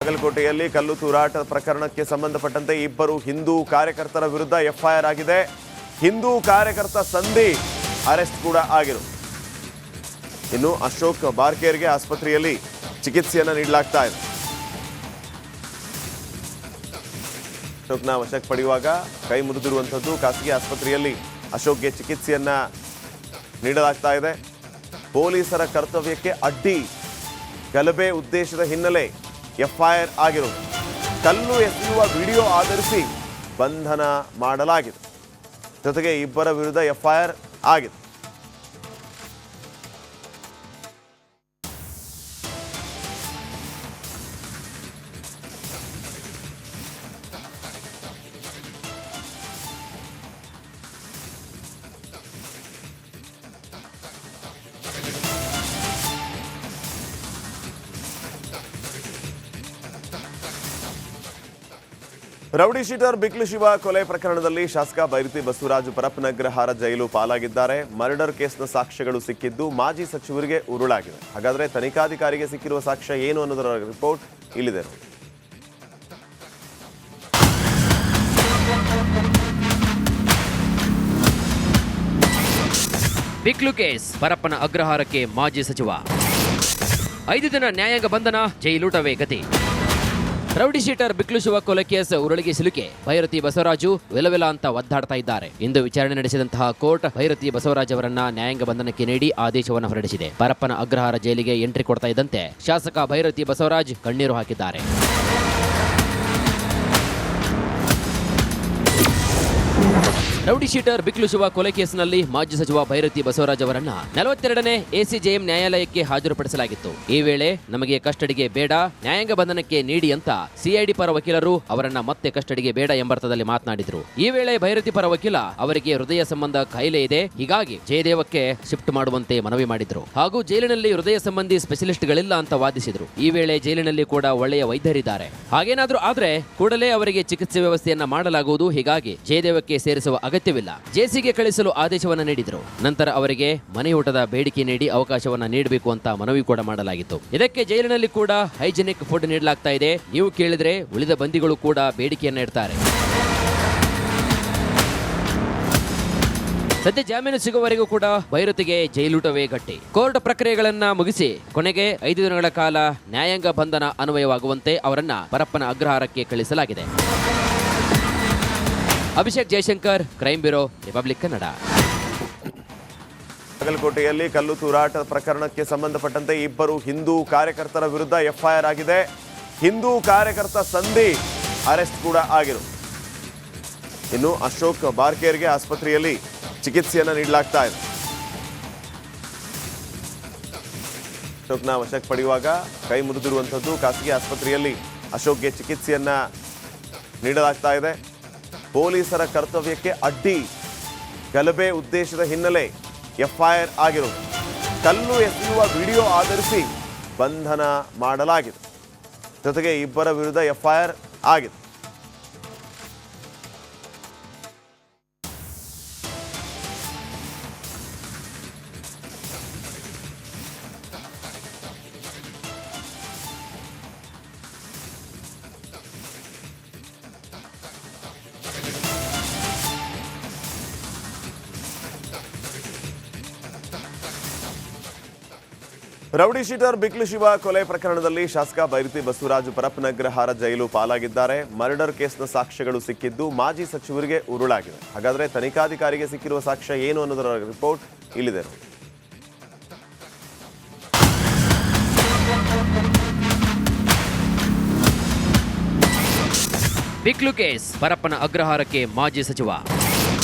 ಬಾಗಲಕೋಟೆಯಲ್ಲಿ ಕಲ್ಲು ತೂರಾಟ ಪ್ರಕರಣಕ್ಕೆ ಸಂಬಂಧಪಟ್ಟಂತೆ ಇಬ್ಬರು ಹಿಂದೂ ಕಾರ್ಯಕರ್ತರ ವಿರುದ್ಧ ಎಫ್ಐಆರ್ ಆಗಿದೆ. ಹಿಂದೂ ಕಾರ್ಯಕರ್ತ ಸಂದೀಪ್ ಅರೆಸ್ಟ್ ಕೂಡ ಆಗಿರು. ಇನ್ನು ಅಶೋಕ್ ಬಾರ್ಕೇರ್ಗೆ ಆಸ್ಪತ್ರೆಯಲ್ಲಿ ಚಿಕಿತ್ಸೆಯನ್ನು ನೀಡಲಾಗ್ತಾ ಇದೆ. ಅಶೋಕ್ನ ವಶಕ್ಕೆ ಪಡೆಯುವಾಗ ಕೈ ಮುರಿದಿರುವಂಥದ್ದು. ಖಾಸಗಿ ಆಸ್ಪತ್ರೆಯಲ್ಲಿ ಅಶೋಕ್ಗೆ ಚಿಕಿತ್ಸೆಯನ್ನ ನೀಡಲಾಗ್ತಾ ಇದೆ. ಪೊಲೀಸರ ಕರ್ತವ್ಯಕ್ಕೆ ಅಡ್ಡಿ ಗಲಭೆ ಉದ್ದೇಶದ ಹಿನ್ನೆಲೆ ಎಫ್ಐಆರ್ ಆಗಿರುವುದು. ಕಲ್ಲು ಎಸೆಯುವ ವಿಡಿಯೋ ಆಧರಿಸಿ ಬಂಧನ ಮಾಡಲಾಗಿದೆ. ಜೊತೆಗೆ ಇಬ್ಬರ ವಿರುದ್ಧ ಎಫ್ಐಆರ್ ಆಗಿದೆ. ರೌಡಿ ಶೀಟರ್ ಬಿಕ್ಲು ಶಿವ ಕೊಲೆ ಪ್ರಕರಣದಲ್ಲಿ ಶಾಸಕ ಬೈರತಿ ಬಸವರಾಜು ಪರಪ್ಪನಗ್ರಹಾರ ಜೈಲು ಪಾಲಾಗಿದ್ದಾರೆ. ಮರ್ಡರ್ ಕೇಸ್ನ ಸಾಕ್ಷ್ಯಗಳು ಸಿಕ್ಕಿದ್ದು ಮಾಜಿ ಸಚಿವರಿಗೆ ಉರುಳಾಗಿದೆ. ಹಾಗಾದ್ರೆ ತನಿಖಾಧಿಕಾರಿಗೆ ಸಿಕ್ಕಿರುವ ಸಾಕ್ಷ್ಯ ಏನು ಅನ್ನೋದರ ರಿಪೋರ್ಟ್ ಇಲ್ಲಿದೆ. ಬಿಕ್ಲು ಕೇಸ್, ಪರಪ್ಪನ ಅಗ್ರಹಾರಕ್ಕೆ ಮಾಜಿ ಸಚಿವ. 5 ದಿನ ನ್ಯಾಯಾಂಗ ಬಂಧನ, ಜೈಲೂಟವೇ ಗತಿ. ರೌಡಿ ಶೀಟರ್ ಬಿಕ್ಲು ಶಿವ ಕೊಲೆ ಕೇಸ್ ಉರುಳಿಗೆ ಸಿಲುಕೆ ಭೈರತಿ ಬಸವರಾಜು ವಿಲವಿಲ ಅಂತ ಒದ್ದಾಡ್ತಾ ಇದ್ದಾರೆ. ಇಂದು ವಿಚಾರಣೆ ನಡೆಸಿದಂತಹ ಕೋರ್ಟ್ ಭೈರತಿ ಬಸವರಾಜ್ ಅವರನ್ನ ನ್ಯಾಯಾಂಗ ಬಂಧನಕ್ಕೆ ನೀಡಿ ಆದೇಶವನ್ನು ಹೊರಡಿಸಿದೆ. ಪರಪ್ಪನ ಅಗ್ರಹಾರ ಜೈಲಿಗೆ ಎಂಟ್ರಿ ಕೊಡ್ತಾ ಇದ್ದಂತೆ ಶಾಸಕ ಭೈರತಿ ಬಸವರಾಜ್ ಕಣ್ಣೀರು ಹಾಕಿದ್ದಾರೆ. ರೌಡಿ ಶೀಟರ್ ಬಿಕ್ಲು ಶಿವ ಕೊಲೆ ಕೇಸ್ನಲ್ಲಿ ಮಾಜಿ ಸಚಿವ ಭೈರತಿ ಬಸವರಾಜ್ ಅವರನ್ನ 42ನೇ ಎಸಿಜೆಎಂ ನ್ಯಾಯಾಲಯಕ್ಕೆ ಹಾಜರುಪಡಿಸಲಾಗಿತ್ತು. ಈ ವೇಳೆ ನಮಗೆ ಕಸ್ಟಡಿಗೆ ಬೇಡ, ನ್ಯಾಯಾಂಗ ಬಂಧನಕ್ಕೆ ನೀಡಿ ಅಂತ ಸಿಐಡಿ ಪರ ವಕೀಲರು ಅವರನ್ನ ಮತ್ತೆ ಕಸ್ಟಡಿಗೆ ಬೇಡ ಎಂಬರ್ಥದಲ್ಲಿ ಮಾತನಾಡಿದ್ರು. ಈ ವೇಳೆ ಭೈರತಿ ಪರ ವಕೀಲ ಅವರಿಗೆ ಹೃದಯ ಸಂಬಂಧ ಕಾಯಿಲೆ ಇದೆ, ಹೀಗಾಗಿ ಜಯದೇವಕ್ಕೆ ಶಿಫ್ಟ್ ಮಾಡುವಂತೆ ಮನವಿ ಮಾಡಿದ್ರು. ಹಾಗೂ ಜೈಲಿನಲ್ಲಿ ಹೃದಯ ಸಂಬಂಧಿ ಸ್ಪೆಷಲಿಸ್ಟ್ಗಳಿಲ್ಲ ಅಂತ ವಾದಿಸಿದ್ರು. ಈ ವೇಳೆ ಜೈಲಿನಲ್ಲಿ ಕೂಡ ಒಳ್ಳೆಯ ವೈದ್ಯರಿದ್ದಾರೆ, ಹಾಗೇನಾದ್ರೂ ಆದ್ರೆ ಕೂಡಲೇ ಅವರಿಗೆ ಚಿಕಿತ್ಸೆ ವ್ಯವಸ್ಥೆಯನ್ನ ಮಾಡಲಾಗುವುದು, ಹೀಗಾಗಿ ಜಯದೇವಕ್ಕೆ ಸೇರಿಸುವ ಅಗತ್ಯವಿಲ್ಲ, ಜೆಸಿಗೆ ಕಳಿಸಲು ಆದೇಶವನ್ನ ನೀಡಿದ್ರು. ನಂತರ ಅವರಿಗೆ ಮನೆಯೂಟದ ಬೇಡಿಕೆ ನೀಡಿ ಅವಕಾಶವನ್ನ ನೀಡಬೇಕು ಅಂತ ಮನವಿ ಕೂಡ ಮಾಡಲಾಗಿತ್ತು. ಇದಕ್ಕೆ ಜೈಲಿನಲ್ಲಿ ಕೂಡ ಹೈಜೆನಿಕ್ ಫುಡ್ ನೀಡಲಾಗ್ತಾ ಇದೆ, ನೀವು ಕೇಳಿದ್ರೆ ಉಳಿದ ಬಂದಿಗಳು ಕೂಡ ಬೇಡಿಕೆಯನ್ನ ಇಡ್ತಾರೆ. ಸದ್ಯ ಜಾಮೀನು ಸಿಗುವವರೆಗೂ ಕೂಡ ಭೈರತಿಗೆ ಜೈಲೂಟವೇ ಗಟ್ಟಿ. ಕೋರ್ಟ್ ಪ್ರಕ್ರಿಯೆಗಳನ್ನ ಮುಗಿಸಿ ಕೊನೆಗೆ 5 ದಿನಗಳ ಕಾಲ ನ್ಯಾಯಾಂಗ ಬಂಧನ ಅನ್ವಯವಾಗುವಂತೆ ಅವರನ್ನ ಪರಪ್ಪನ ಅಗ್ರಹಾರಕ್ಕೆ ಕಳಿಸಲಾಗಿದೆ. Abhishek Jayashankar, crime bureau, republic Kannada. ಬಾಗಲಕೋಟೆಯಲ್ಲಿ ಕಲ್ಲು ತೂರಾಟ ಪ್ರಕರಣಕ್ಕೆ ಸಂಬಂಧಪಟ್ಟಂತೆ ಇಬ್ಬರು ಹಿಂದೂ ಕಾರ್ಯಕರ್ತರ ವಿರುದ್ಧ ಎಫ್ಐಆರ್ ಆಗಿದೆ. ಹಿಂದೂ ಕಾರ್ಯಕರ್ತ ಸಂದೀಪ್ ಅರೆಸ್ಟ್ ಕೂಡ ಆಗಿರು. ಇನ್ನು ಅಶೋಕ್ ಬಾರ್ಕೇರ್ಗೆ ಆಸ್ಪತ್ರೆಯಲ್ಲಿ ಚಿಕಿತ್ಸೆಯನ್ನು ನೀಡಲಾಗ್ತಾ ಇದೆ. ಅಶೋಕ್ನ ವಶಕ್ಕೆ ಪಡೆಯುವಾಗ ಕೈ ಮುರಿದಿರುವಂಥದ್ದು. ಖಾಸಗಿ ಆಸ್ಪತ್ರೆಯಲ್ಲಿ ಅಶೋಕ್ಗೆ ಚಿಕಿತ್ಸೆಯನ್ನ ನೀಡಲಾಗ್ತಾ ಇದೆ. ಪೊಲೀಸರ ಕರ್ತವ್ಯಕ್ಕೆ ಅಡ್ಡಿ ಗಲಭೆ ಉದ್ದೇಶದ ಹಿನ್ನೆಲೆ ಎಫ್ಐಆರ್ ಆಗಿರುವುದು. ಕಲ್ಲು ಎಸೆಯುವ ವಿಡಿಯೋ ಆಧರಿಸಿ ಬಂಧನ ಮಾಡಲಾಗಿದೆ. ಜೊತೆಗೆ ಇಬ್ಬರ ವಿರುದ್ಧ ಎಫ್ಐಆರ್ ಆಗಿದೆ. ರೌಡಿ ಶೀಟರ್ ಬಿಕ್ಲು ಶಿವ ಕೊಲೆ ಪ್ರಕರಣದಲ್ಲಿ ಶಾಸಕ ಬೈರತಿ ಬಸವರಾಜು ಪರಪ್ಪನಗ್ರಹಾರ ಜೈಲು ಪಾಲಾಗಿದ್ದಾರೆ. ಮರ್ಡರ್ ಕೇಸ್ನ ಸಾಕ್ಷ್ಯಗಳು ಸಿಕ್ಕಿದ್ದು ಮಾಜಿ ಸಚಿವರಿಗೆ ಉರುಳಾಗಿದೆ. ಹಾಗಾದ್ರೆ ತನಿಖಾಧಿಕಾರಿಗೆ ಸಿಕ್ಕಿರುವ ಸಾಕ್ಷ್ಯ ಏನು ಅನ್ನೋದರ ರಿಪೋರ್ಟ್ ಇಲ್ಲಿದೆ. ಬಿಕ್ಲು ಕೇಸ್, ಪರಪ್ಪನ ಅಗ್ರಹಾರಕ್ಕೆ ಮಾಜಿ ಸಚಿವ.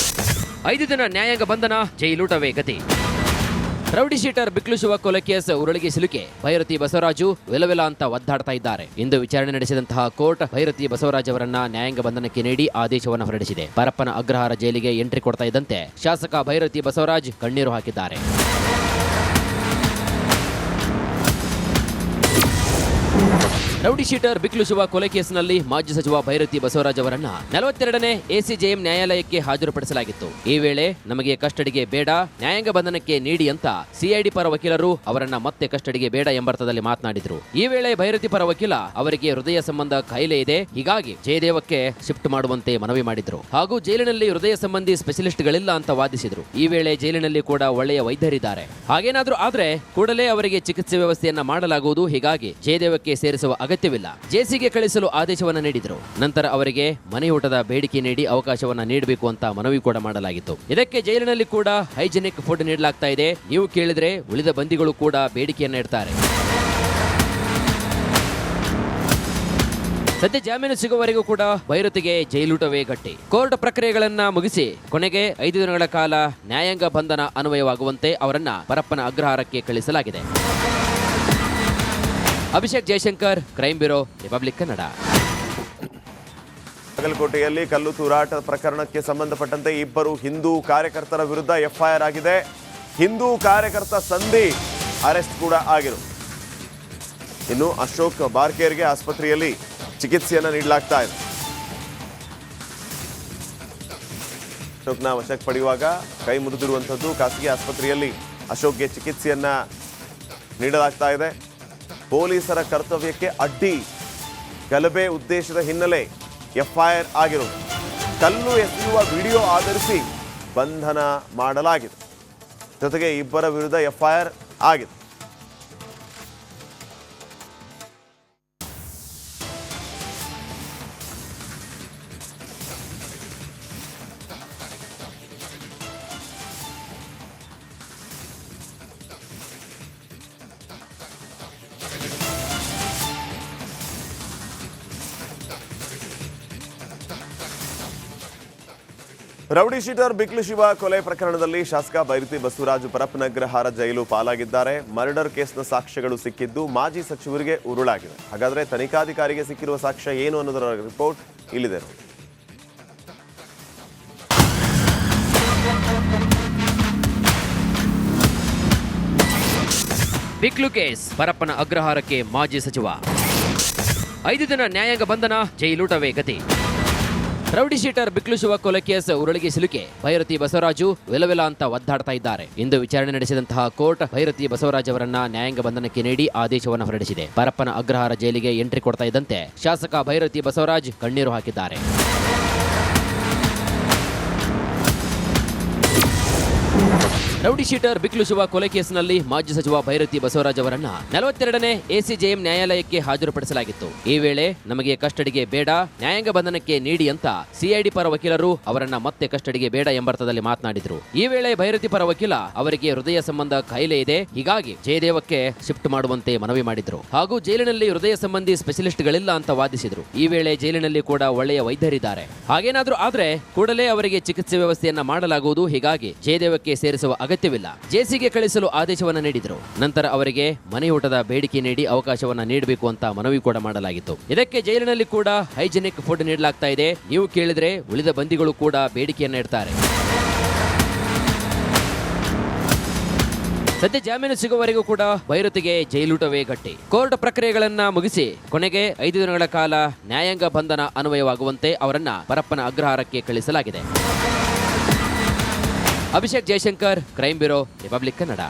5 ದಿನ ನ್ಯಾಯಾಂಗ ಬಂಧನ, ಜೈಲೂಟವೇ ಗತಿ. ರೌಡಿ ಶೀಟರ್ ಬಿಕ್ಲು ಶಿವ ಕೊಲೆ ಕೇಸ್ ಉರುಳಿಗೆ ಸಿಲುಕೆ ಭೈರತಿ ಬಸವರಾಜು ವಿಲವಿಲ ಅಂತ ಒದ್ದಾಡ್ತಾ ಇದ್ದಾರೆ. ಇಂದು ವಿಚಾರಣೆ ನಡೆಸಿದಂತಹ ಕೋರ್ಟ್ ಭೈರತಿ ಬಸವರಾಜ್ ಅವರನ್ನ ನ್ಯಾಯಾಂಗ ಬಂಧನಕ್ಕೆ ನೀಡಿ ಆದೇಶವನ್ನು ಹೊರಡಿಸಿದೆ. ಪರಪ್ಪನ ಅಗ್ರಹಾರ ಜೈಲಿಗೆ ಎಂಟ್ರಿ ಕೊಡ್ತಾ ಇದ್ದಂತೆ ಶಾಸಕ ಭೈರತಿ ಬಸವರಾಜ್ ಕಣ್ಣೀರು ಹಾಕಿದ್ದಾರೆ. ರೌಡಿ ಶೀಟರ್ ಬಿಕ್ಲು ಶಿವ ಕೊಲೆ ಕೇಸಿನಲ್ಲಿ ಮಾಜಿ ಸಚಿವ ಭೈರತಿ ಬಸವರಾಜ್ ಅವರನ್ನ 42ನೇ ಎಸಿಜೆಎಂ ನ್ಯಾಯಾಲಯಕ್ಕೆ ಹಾಜರುಪಡಿಸಲಾಗಿತ್ತು. ಈ ವೇಳೆ ನಮಗೆ ಕಸ್ಟಡಿಗೆ ಬೇಡ, ನ್ಯಾಯಾಂಗ ಬಂಧನಕ್ಕೆ ನೀಡಿ ಅಂತ ಸಿಐಡಿ ಪರ ವಕೀಲರು ಅವರನ್ನ ಮತ್ತೆ ಕಸ್ಟಡಿಗೆ ಬೇಡ ಎಂಬರ್ಥದಲ್ಲಿ ಮಾತನಾಡಿದ್ರು. ಈ ವೇಳೆ ಭೈರತಿ ಪರ ವಕೀಲ ಅವರಿಗೆ ಹೃದಯ ಸಂಬಂಧ ಕಾಯಿಲೆ ಇದೆ, ಹೀಗಾಗಿ ಜಯದೇವಕ್ಕೆ ಶಿಫ್ಟ್ ಮಾಡುವಂತೆ ಮನವಿ ಮಾಡಿದ್ರು. ಹಾಗೂ ಜೈಲಿನಲ್ಲಿ ಹೃದಯ ಸಂಬಂಧಿ ಸ್ಪೆಷಲಿಸ್ಟ್ಗಳಿಲ್ಲ ಅಂತ ವಾದಿಸಿದ್ರು. ಈ ವೇಳೆ ಜೈಲಿನಲ್ಲಿ ಕೂಡ ಒಳ್ಳೆಯ ವೈದ್ಯರಿದ್ದಾರೆ, ಹಾಗೇನಾದ್ರೂ ಆದ್ರೆ ಕೂಡಲೇ ಅವರಿಗೆ ಚಿಕಿತ್ಸೆ ವ್ಯವಸ್ಥೆಯನ್ನ ಮಾಡಲಾಗುವುದು, ಹೀಗಾಗಿ ಜಯದೇವಕ್ಕೆ ಸೇರಿಸುವ ಅಗತ್ಯವಿಲ್ಲ, ಜೆಸಿಗೆ ಕಳಿಸಲು ಆದೇಶವನ್ನ ನೀಡಿದ್ರು. ನಂತರ ಅವರಿಗೆ ಮನೆಯೂಟದ ಬೇಡಿಕೆ ನೀಡಿ ಅವಕಾಶವನ್ನ ನೀಡಬೇಕು ಅಂತ ಮನವಿ ಕೂಡ ಮಾಡಲಾಗಿತ್ತು. ಇದಕ್ಕೆ ಜೈಲಿನಲ್ಲಿ ಕೂಡ ಹೈಜೆನಿಕ್ ಫುಡ್ ನೀಡಲಾಗ್ತಾ ಇದೆ, ನೀವು ಕೇಳಿದ್ರೆ ಉಳಿದ ಬಂದಿಗಳು ಕೂಡ ಬೇಡಿಕೆಯನ್ನ ಇಡ್ತಾರೆ. ಸದ್ಯ ಜಾಮೀನು ಸಿಗುವವರೆಗೂ ಕೂಡ ಭೈರತಿಗೆ ಜೈಲೂಟವೇ ಗಟ್ಟಿ. ಕೋರ್ಟ್ ಪ್ರಕ್ರಿಯೆಗಳನ್ನ ಮುಗಿಸಿ ಕೊನೆಗೆ 5 ದಿನಗಳ ಕಾಲ ನ್ಯಾಯಾಂಗ ಬಂಧನ ಅನ್ವಯವಾಗುವಂತೆ ಅವರನ್ನ ಪರಪ್ಪನ ಅಗ್ರಹಾರಕ್ಕೆ ಕಳಿಸಲಾಗಿದೆ. Abhishek Jayashankar, crime bureau, republic Kannada. ಬಾಗಲಕೋಟೆಯಲ್ಲಿ ಕಲ್ಲು ತೂರಾಟ ಪ್ರಕರಣಕ್ಕೆ ಸಂಬಂಧಪಟ್ಟಂತೆ ಇಬ್ಬರು ಹಿಂದೂ ಕಾರ್ಯಕರ್ತರ ವಿರುದ್ಧ ಎಫ್ಐಆರ್ ಆಗಿದೆ. ಹಿಂದೂ ಕಾರ್ಯಕರ್ತ ಸಂದೀಪ್ ಅರೆಸ್ಟ್ ಕೂಡ ಆಗಿರು. ಇನ್ನು ಅಶೋಕ್ ಬಾರ್ಕೇರ್ಗೆ ಆಸ್ಪತ್ರೆಯಲ್ಲಿ ಚಿಕಿತ್ಸೆಯನ್ನು ನೀಡಲಾಗ್ತಾ ಇದೆ. ಅಶೋಕ್ನ ವಶಕ್ಕೆ ಪಡೆಯುವಾಗ ಕೈ ಮುರಿದಿರುವಂಥದ್ದು, ಖಾಸಗಿ ಆಸ್ಪತ್ರೆಯಲ್ಲಿ ಅಶೋಕ್ಗೆ ಚಿಕಿತ್ಸೆಯನ್ನ ನೀಡಲಾಗ್ತಾ ಇದೆ. ಪೊಲೀಸರ ಕರ್ತವ್ಯಕ್ಕೆ ಅಡ್ಡಿ, ಗಲಭೆ ಉದ್ದೇಶದ ಹಿನ್ನೆಲೆ ಎಫ್ಐಆರ್ ಆಗಿರುವುದು. ಕಲ್ಲು ಎಸೆಯುವ ವಿಡಿಯೋ ಆಧರಿಸಿ ಬಂಧನ ಮಾಡಲಾಗಿದೆ. ಜೊತೆಗೆ ಇಬ್ಬರ ವಿರುದ್ಧ ಎಫ್ಐಆರ್ ಆಗಿದೆ. ರೌಡಿ ಶೀಟರ್ ಬಿಕ್ಲು ಶಿವ ಕೊಲೆ ಪ್ರಕರಣದಲ್ಲಿ ಶಾಸಕ ಭೈರತಿ ಬಸವರಾಜು ಪರಪ್ಪನ ಅಗ್ರಹಾರ ಜೈಲು ಪಾಲಾಗಿದ್ದಾರೆ. ಮರ್ಡರ್ ಕೇಸ್ನ ಸಾಕ್ಷ್ಯಗಳು ಸಿಕ್ಕಿದ್ದು ಮಾಜಿ ಸಚಿವರಿಗೆ ಉರುಳಾಗಿದೆ. ಹಾಗಾದ್ರೆ ತನಿಖಾಧಿಕಾರಿಗೆ ಸಿಕ್ಕಿರುವ ಸಾಕ್ಷ್ಯ ಏನು ಅನ್ನೋದರ ರಿಪೋರ್ಟ್ ಇಲ್ಲಿದೆ. ಬಿಕ್ಲು ಕೇಸ್, ಪರಪ್ಪನ ಅಗ್ರಹಾರಕ್ಕೆ ಮಾಜಿ ಸಚಿವ. 5 ದಿನ ನ್ಯಾಯಾಂಗ ಬಂಧನ, ಜೈಲೂಟವೇ ಗತಿ. ರೌಡಿ ಶೀಟರ್ ಬಿಕ್ಲು ಶಿವ ಕೊಲೆ ಕೇಸ್ ಉರುಳಿಗೆ ಸಿಲುಕೆ ಭೈರತಿ ಬಸವರಾಜು ವಿಲವಿಲ ಅಂತ ಒದ್ದಾಡ್ತಾ ಇದ್ದಾರೆ. ಇಂದು ವಿಚಾರಣೆ ನಡೆಸಿದಂತಹ ಕೋರ್ಟ್ ಭೈರತಿ ಬಸವರಾಜ್ ಅವರನ್ನ ನ್ಯಾಯಾಂಗ ಬಂಧನಕ್ಕೆ ನೀಡಿ ಆದೇಶವನ್ನು ಹೊರಡಿಸಿದೆ. ಪರಪ್ಪನ ಅಗ್ರಹಾರ ಜೈಲಿಗೆ ಎಂಟ್ರಿ ಕೊಡ್ತಾ ಇದ್ದಂತೆ ಶಾಸಕ ಭೈರತಿ ಬಸವರಾಜ್ ಕಣ್ಣೀರು ಹಾಕಿದ್ದಾರೆ. ರೌಡಿ ಶೀಟರ್ ಬಿಕ್ಲು ಶಿವ ಕೊಲೆ ಕೇಸಿನಲ್ಲಿ ಮಾಜಿ ಸಚಿವ ಭೈರತಿ ಬಸವರಾಜ್ ಅವರನ್ನ 42ನೇ ಎಸಿಜೆಎಂ ನ್ಯಾಯಾಲಯಕ್ಕೆ ಹಾಜರುಪಡಿಸಲಾಗಿತ್ತು. ಈ ವೇಳೆ ನಮಗೆ ಕಸ್ಟಡಿಗೆ ಬೇಡ, ನ್ಯಾಯಾಂಗ ಬಂಧನಕ್ಕೆ ನೀಡಿ ಅಂತ ಸಿಐಡಿ ಪರ ವಕೀಲರು ಅವರನ್ನ ಮತ್ತೆ ಕಸ್ಟಡಿಗೆ ಬೇಡ ಎಂಬರ್ಥದಲ್ಲಿ ಮಾತನಾಡಿದ್ರು. ಈ ವೇಳೆ ಭೈರತಿ ಪರ ವಕೀಲ ಅವರಿಗೆ ಹೃದಯ ಸಂಬಂಧ ಕಾಯಿಲೆ ಇದೆ, ಹೀಗಾಗಿ ಜಯದೇವಕ್ಕೆ ಶಿಫ್ಟ್ ಮಾಡುವಂತೆ ಮನವಿ ಮಾಡಿದ್ರು. ಹಾಗೂ ಜೈಲಿನಲ್ಲಿ ಹೃದಯ ಸಂಬಂಧಿ ಸ್ಪೆಷಲಿಸ್ಟ್ಗಳಿಲ್ಲ ಅಂತ ವಾದಿಸಿದ್ರು. ಈ ವೇಳೆ ಜೈಲಿನಲ್ಲಿ ಕೂಡ ಒಳ್ಳೆಯ ವೈದ್ಯರಿದ್ದಾರೆ, ಹಾಗೇನಾದ್ರೂ ಆದ್ರೆ ಕೂಡಲೇ ಅವರಿಗೆ ಚಿಕಿತ್ಸೆ ವ್ಯವಸ್ಥೆಯನ್ನ ಮಾಡಲಾಗುವುದು, ಹೀಗಾಗಿ ಜಯದೇವಕ್ಕೆ ಸೇರಿಸುವ ಅಗತ್ಯವಿಲ್ಲ, ಜೆಸಿಗೆ ಕಳಿಸಲು ಆದೇಶವನ್ನ ನೀಡಿದ್ರು. ನಂತರ ಅವರಿಗೆ ಮನೆಯೂಟದ ಬೇಡಿಕೆ ನೀಡಿ ಅವಕಾಶವನ್ನ ನೀಡಬೇಕು ಅಂತ ಮನವಿ ಕೂಡ ಮಾಡಲಾಗಿತ್ತು. ಇದಕ್ಕೆ ಜೈಲಿನಲ್ಲಿ ಕೂಡ ಹೈಜೆನಿಕ್ ಫುಡ್ ನೀಡಲಾಗ್ತಾ ಇದೆ, ನೀವು ಕೇಳಿದ್ರೆ ಉಳಿದ ಬಂದಿಗಳು ಕೂಡ ಬೇಡಿಕೆಯನ್ನ ಇಡ್ತಾರೆ. ಸದ್ಯ ಜಾಮೀನು ಸಿಗುವವರೆಗೂ ಕೂಡ ಭೈರತಿಗೆ ಜೈಲೂಟವೇ ಗಟ್ಟಿ. ಕೋರ್ಟ್ ಪ್ರಕ್ರಿಯೆಗಳನ್ನ ಮುಗಿಸಿ ಕೊನೆಗೆ 5 ದಿನಗಳ ಕಾಲ ನ್ಯಾಯಾಂಗ ಬಂಧನ ಅನ್ವಯವಾಗುವಂತೆ ಅವರನ್ನ ಪರಪ್ಪನ ಅಗ್ರಹಾರಕ್ಕೆ ಕಳಿಸಲಾಗಿದೆ. Abhishek Jayashankar, crime bureau, republic Kannada.